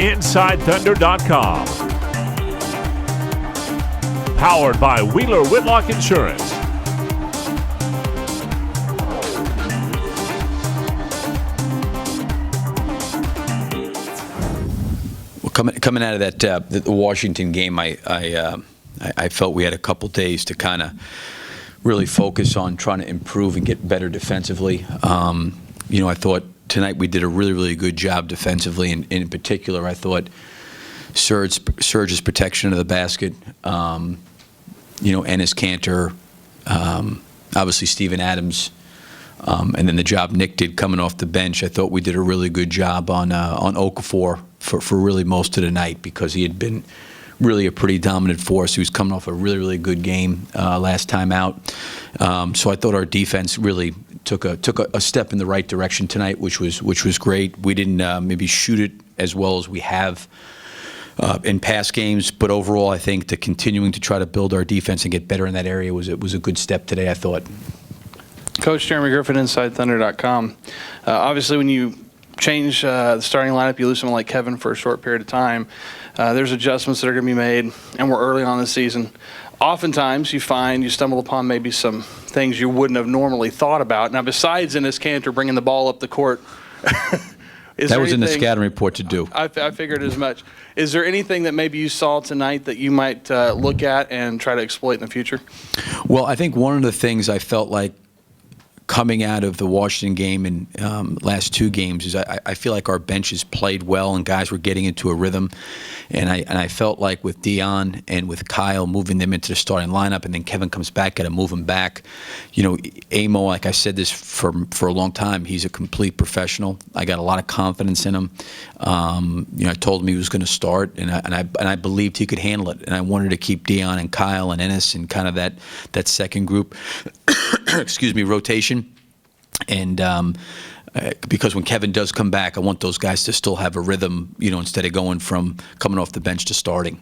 InsideThunder.com. Powered by Wheeler Whitlock Insurance. Well, coming out of that the Washington game, I felt we had a couple days to kind of really focus on trying to improve and get better defensively. I thought tonight we did a really, really good job defensively, and in particular, I thought Serge's protection of the basket, Enes, Kanter, obviously Steven Adams, and then the job Nick did coming off the bench. I thought we did a really good job on Okafor for really most of the night, because he had been really a pretty dominant force. He was coming off a really, really good game last time out. So I thought our defense really took a step in the right direction tonight, which was great. We didn't maybe shoot it as well as we have in past games, but overall, I think continuing to try to build our defense and get better in that area was a good step today, I thought. Coach Jeremy Griffin, InsideThunder.com. Obviously, when you change the starting lineup, you lose someone like Kevin for a short period of time. There's adjustments that are going to be made, and we're early on in the season. Oftentimes, you stumble upon maybe some things you wouldn't have normally thought about. Now, besides Enes Kanter bringing the ball up the court, that was in the scouting report to do. I figured as much. Is there anything that maybe you saw tonight that you might look at and try to exploit in the future? Well, I think one of the things I felt like coming out of the Washington game and last two games is I feel like our benches played well and guys were getting into a rhythm, and I felt like with Dion and with Kyle moving them into the starting lineup, and then Kevin comes back, got to move him back. Amo, like I said this for a long time, he's a complete professional. I got a lot of confidence in him. I told him he was going to start, and I believed he could handle it, and I wanted to keep Dion and Kyle and Enes and kind of that second group, excuse me, rotation. And because when Kevin does come back, I want those guys to still have a rhythm, instead of going from coming off the bench to starting.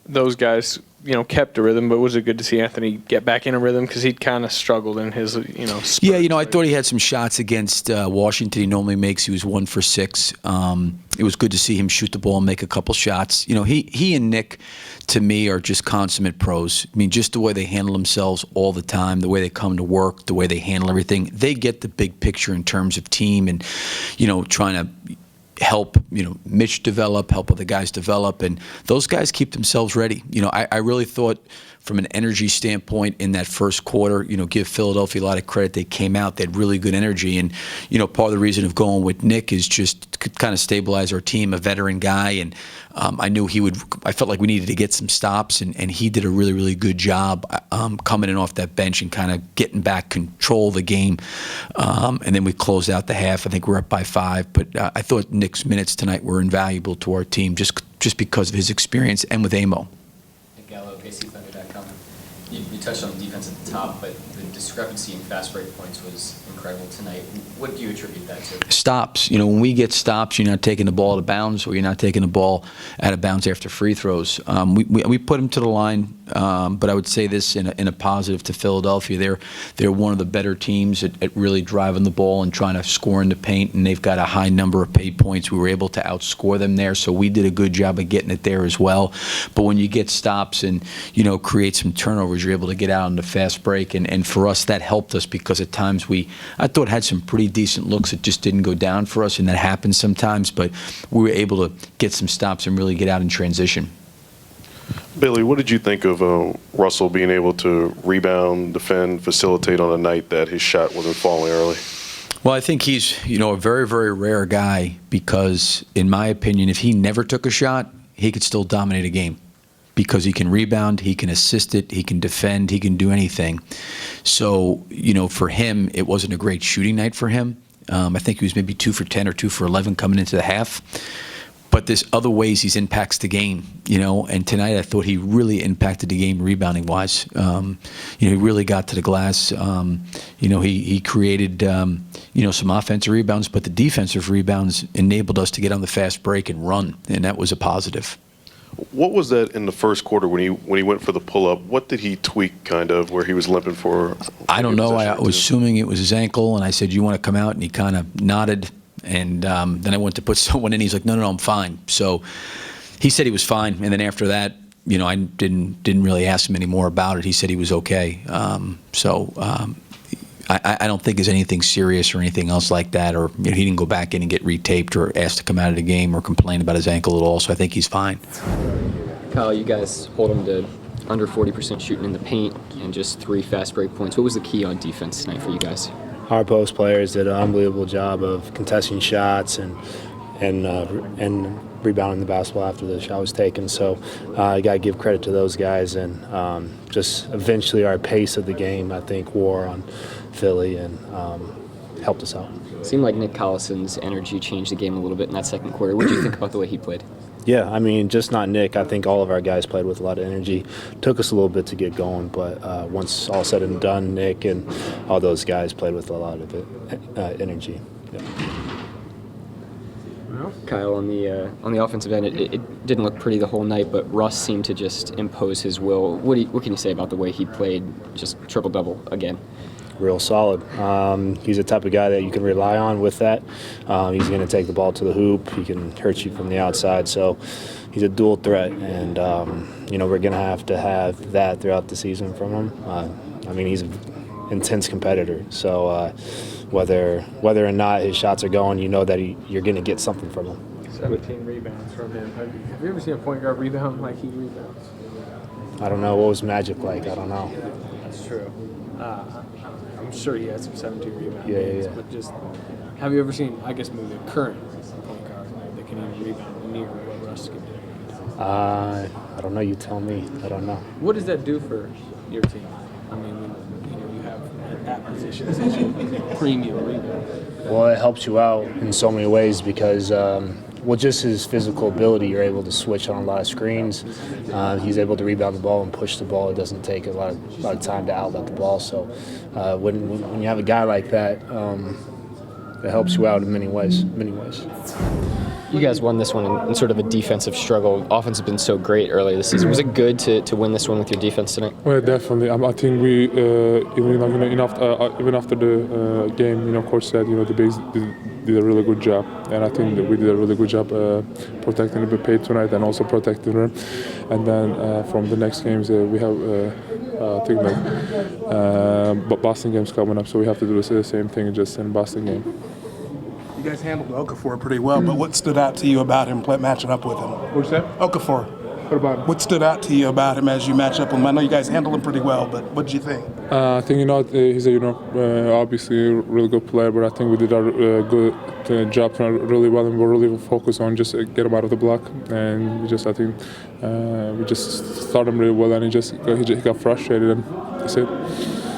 Those guys, kept a rhythm, but was it good to see Anthony get back in a rhythm? Because he'd kind of struggled in his, Yeah, I thought he had some shots against Washington. He normally makes. He was 1 for 6. It was good to see him shoot the ball and make a couple shots. He and Nick, to me, are just consummate pros. I mean, just the way they handle themselves all the time, the way they come to work, the way they handle everything. They get the big picture in terms of team and, trying to help Mitch develop, help other guys develop, and those guys keep themselves ready. I really thought from an energy standpoint in that first quarter, give Philadelphia a lot of credit. They came out, they had really good energy, and part of the reason of going with Nick is just to kind of stabilize our team, a veteran guy, and I knew he would. I felt like we needed to get some stops, and he did a really, really good job coming in off that bench and kind of getting back control of the game, and then we closed out the half. I think we're up by 5, but I thought Nick's minutes tonight were invaluable to our team just because of his experience and with Amo. Gallo, KCThunder.com. You touched on the defense at the top, but the discrepancy in fast break points was incredible tonight. What do you attribute that to? Stops. When we get stops, you're not taking the ball out of bounds, or you're not taking the ball out of bounds after free throws. We put them to the line, but I would say this in a positive to Philadelphia. They're one of the better teams at really driving the ball and trying to score in the paint, and they've got a high number of paid points. We were able to outscore them there, so we did a good job of getting it there as well. But when you get stops and create some turnovers, you're able to get out on the fast break, and for us that helped us, because at times I thought had some pretty decent looks that just didn't go down for us, and that happens sometimes, but we were able to get some stops and really get out in transition. Billy, what did you think of Russell being able to rebound, defend, facilitate on a night that his shot wasn't falling early? Well, I think he's a very, very rare guy, because in my opinion, if he never took a shot, he could still dominate a game, because he can rebound, he can assist it, he can defend, he can do anything. So, for him, it wasn't a great shooting night for him. I think he was maybe 2 for 10 or 2 for 11 coming into the half. But there's other ways he impacts the game, and tonight I thought he really impacted the game rebounding-wise. He really got to the glass. He created, some offensive rebounds, but the defensive rebounds enabled us to get on the fast break and run, and that was a positive. What was that in the first quarter when he went for the pull-up? What did he tweak, kind of, where he was limping for? I don't know. I was assuming it was his ankle, and I said, "You want to come out?" And he kind of nodded. And then I went to put someone in. He's like, no, I'm fine. So he said he was fine. And then after that, I didn't really ask him any more about it. He said he was okay. I don't think there's anything serious or anything else like that, or he didn't go back in and get retaped or asked to come out of the game or complain about his ankle at all. So I think he's fine. Kyle, you guys hold him to under 40% shooting in the paint and just 3 fast break points. What was the key on defense tonight for you guys? Our post players did an unbelievable job of contesting shots and rebounding the basketball after the shot was taken. So I got to give credit to those guys. And just eventually our pace of the game, I think, wore on Philly and helped us out. It seemed like Nick Collison's energy changed the game a little bit in that second quarter. What did you think about the way he played? Yeah, I mean, just not Nick. I think all of our guys played with a lot of energy. Took us a little bit to get going, but once all said and done, Nick and all those guys played with a lot of energy. Yeah. Kyle, on the offensive end, it didn't look pretty the whole night, but Russ seemed to just impose his will. What can you say about the way he played, just triple-double again? Real solid. He's the type of guy that you can rely on with that. He's going to take the ball to the hoop. He can hurt you from the outside. So he's a dual threat, and we're going to have that throughout the season from him. I mean, he's an intense competitor. So whether or not his shots are going, you know that you're going to get something from him. 17 rebounds from him. Have you ever seen a point guard rebound like he rebounds? I don't know. What was Magic like? I don't know. That's true. I'm sure he has some 17 rebound Yeah. But just, have you ever seen, I guess, maybe the current point guard that can even rebound near what Russ can do? I don't know. You tell me. I don't know. What does that do for your team? I mean, when you have that position, such a premium rebound. Well, it helps you out in so many ways because, just his physical ability, you're able to switch on a lot of screens. He's able to rebound the ball and push the ball. It doesn't take a lot of time to outlet the ball. So when you have a guy like that, it helps you out in many ways. You guys won this one in sort of a defensive struggle. Offense has been so great earlier this season. Was it good to win this one with your defense tonight? Well, definitely. I think we even after the game, coach said the bigs did a really good job, and I think that we did a really good job protecting the paint tonight and also protecting them. And then from the next games we have Boston games coming up, so we have to do the same thing just in Boston game. You guys handled Okafor pretty well, but what stood out to you about him matching up with him? What's that? Okafor. What about him? What stood out to you about him as you match up with him? I know you guys handled him pretty well, but what did you think? I think he's obviously a really good player, but I think we did a good job really well, and we're really focused on just get him out of the block, and we just started him really well, and he got frustrated, and that's it.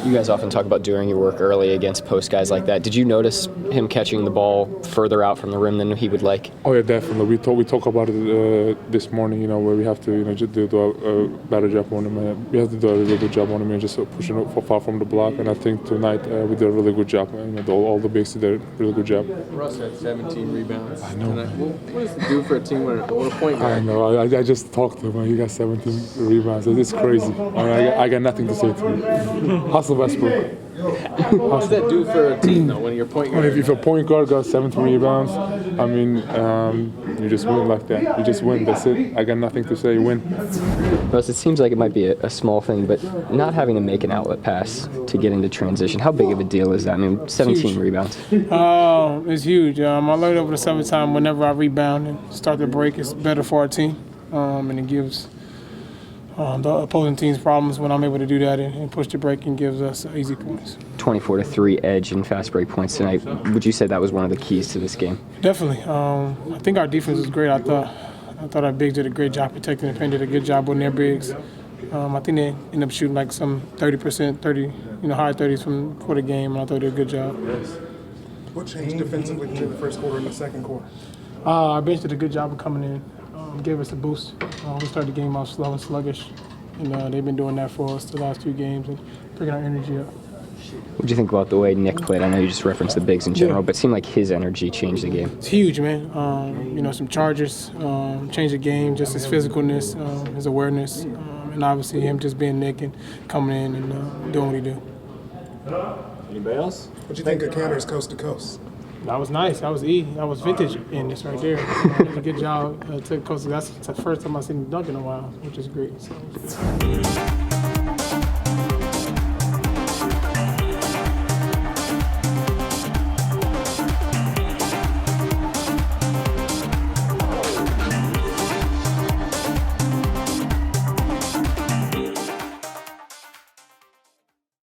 You guys often talk about doing your work early against post guys like that. Did you notice him catching the ball further out from the rim than he would like? Oh yeah, definitely. We talk about it this morning. Where we have to just do a better job on him. We have to do a really good job on him and just pushing it far from the block. And I think tonight we did a really good job. All the bigs did a really good job. Russ had 17 rebounds. I know. Tonight. What does it do for a team when a point guard? I know. I just talked to him. He got 17 rebounds. It's crazy. I got nothing to say to him. Hustle Westbrook. What does that do for a team, though, when your point guard? If a point guard got 17 rebounds, I mean, you just win like that. You just win. That's it. I got nothing to say. You win. Russ, it seems like it might be a small thing, but not having to make an outlet pass to get into transition, how big of a deal is that? I mean, 17 rebounds. It's huge. I learned over the summertime whenever I rebound and start the break, it's better for our team, and it gives the opposing team's problems when I'm able to do that and push the break and gives us easy points. 24-3 edge in fast break points tonight. Would you say that was one of the keys to this game? Definitely. I think our defense was great. I thought our bigs did a great job protecting the paint, did a good job on their bigs. I think they ended up shooting like some 30%, high 30s for the game, and I thought they did a good job. What changed defensively between the first quarter and the second quarter? Our bench did a good job of coming in. Gave us a boost. We started the game off slow and sluggish, and they've been doing that for us the last 2 games and picking our energy up. What do you think about the way Nick played? I know you just referenced the bigs in general, but it seemed like his energy changed the game. It's huge, man. Some charges, changed the game, just his physicalness, his awareness, and obviously him just being Nick and coming in and doing what he do. Anybody else? What do you think of Kanter's coast to coast? That was nice. That was That was vintage Enes right there. He did a good job to coach. That's the first time I've seen him dunk in a while, which is great. So.